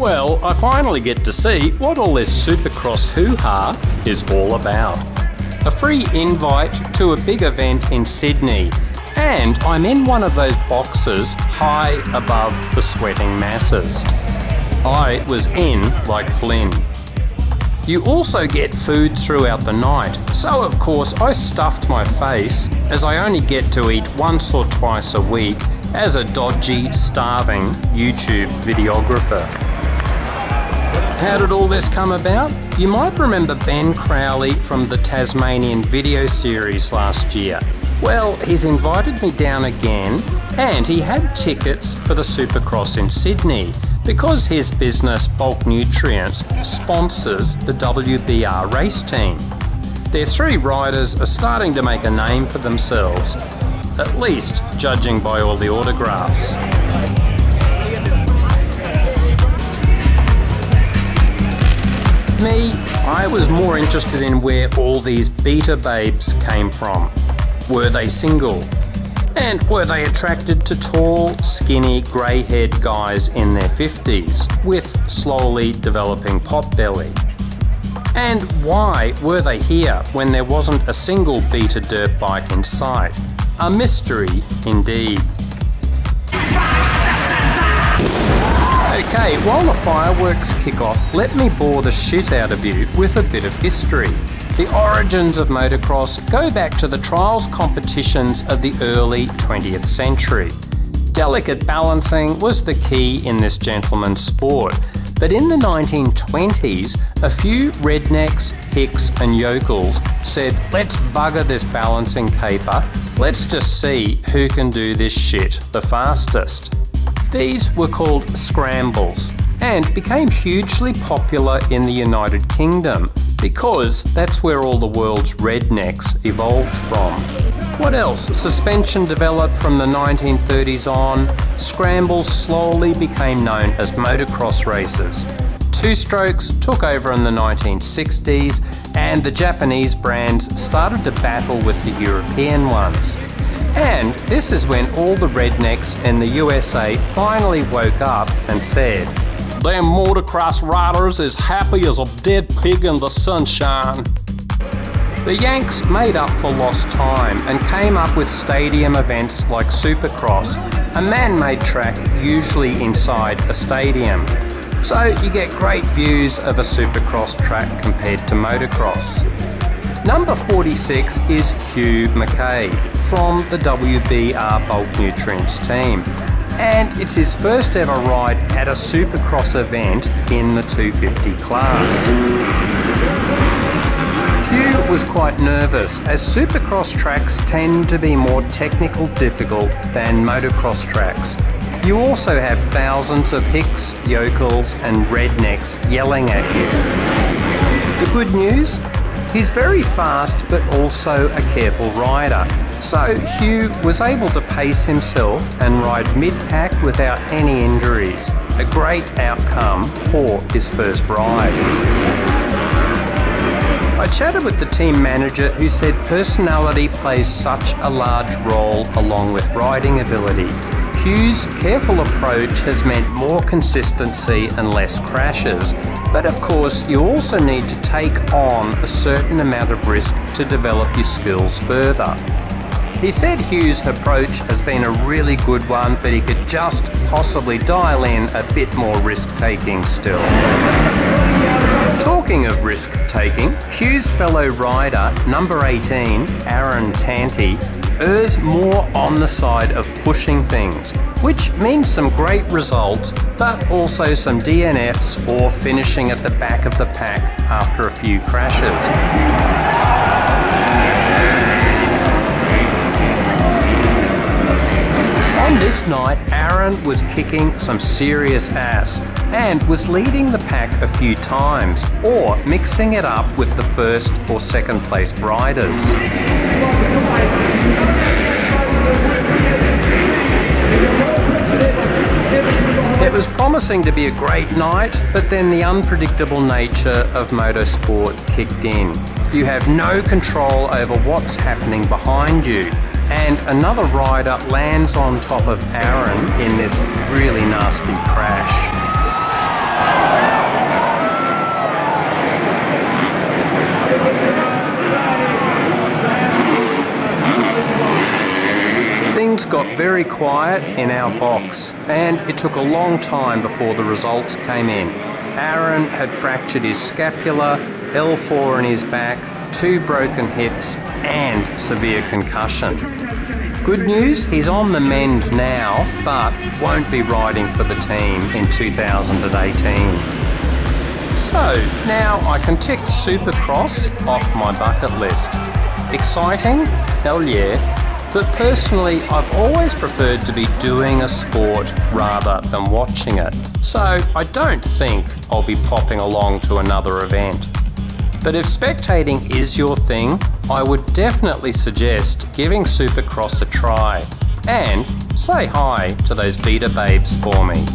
Well, I finally get to see what all this Supercross hoo-ha is all about. A free invite to a big event in Sydney, and I'm in one of those boxes high above the sweating masses. I was in like Flynn. You also get food throughout the night, so of course I stuffed my face, as I only get to eat once or twice a week as a dodgy, starving YouTube videographer. How did all this come about? You might remember Ben Crowley from the Tasmanian video series last year. Well, he's invited me down again, and he had tickets for the Supercross in Sydney because his business, Bulk Nutrients, sponsors the WBR race team. Their three riders are starting to make a name for themselves, at least judging by all the autographs. Me, I was more interested in where all these beta babes came from. Were they single? And were they attracted to tall, skinny, grey-haired guys in their 50s with slowly developing pot belly? And why were they here when there wasn't a single beta dirt bike in sight? A mystery indeed. Okay, while the fireworks kick off, let me bore the shit out of you with a bit of history. The origins of motocross go back to the trials competitions of the early 20th century. Delicate balancing was the key in this gentleman's sport, but in the 1920s, a few rednecks, hicks and yokels said, let's bugger this balancing caper, let's just see who can do this shit the fastest. These were called scrambles and became hugely popular in the United Kingdom because that's where all the world's rednecks evolved from. What else? Suspension developed from the 1930s on. Scrambles slowly became known as motocross races. Two-strokes took over in the 1960s, and the Japanese brands started to battle with the European ones. And this is when all the rednecks in the USA finally woke up and said, "Them motocross riders is happy as a dead pig in the sunshine." The Yanks made up for lost time and came up with stadium events like Supercross, a man-made track usually inside a stadium. So you get great views of a Supercross track compared to motocross. Number 46 is Hugh McKay from the WBR Bulk Nutrients team, and it's his first ever ride at a Supercross event in the 250 class. Hugh was quite nervous, as Supercross tracks tend to be more technical difficult than motocross tracks. You also have thousands of hicks, yokels and rednecks yelling at you. The good news? He's very fast but also a careful rider, so Hugh was able to pace himself and ride mid-pack without any injuries. A great outcome for his first ride. I chatted with the team manager who said personality plays such a large role along with riding ability. Hugh's careful approach has meant more consistency and less crashes, but of course you also need to take on a certain amount of risk to develop your skills further. He said Hugh's approach has been a really good one, but he could just possibly dial in a bit more risk-taking still. Talking of risk-taking, Hugh's fellow rider, number 18, Aaron Tanti, errs more on the side of pushing things, which means some great results, but also some DNFs or finishing at the back of the pack after a few crashes. On this night, Aaron was kicking some serious ass and was leading the pack a few times, or mixing it up with the first or second place riders. It was promising to be a great night, but then the unpredictable nature of motorsport kicked in. You have no control over what's happening behind you, and another rider lands on top of Aaron in this really nasty crash. Things got very quiet in our box, and it took a long time before the results came in. Aaron had fractured his scapula, L4 in his back, 2 broken hips, and severe concussion. Good news, he's on the mend now, but won't be riding for the team in 2018. So now I can tick Supercross off my bucket list. Exciting? Hell yeah. But personally, I've always preferred to be doing a sport rather than watching it. So I don't think I'll be popping along to another event. But if spectating is your thing, I would definitely suggest giving Supercross a try. And say hi to those beta babes for me.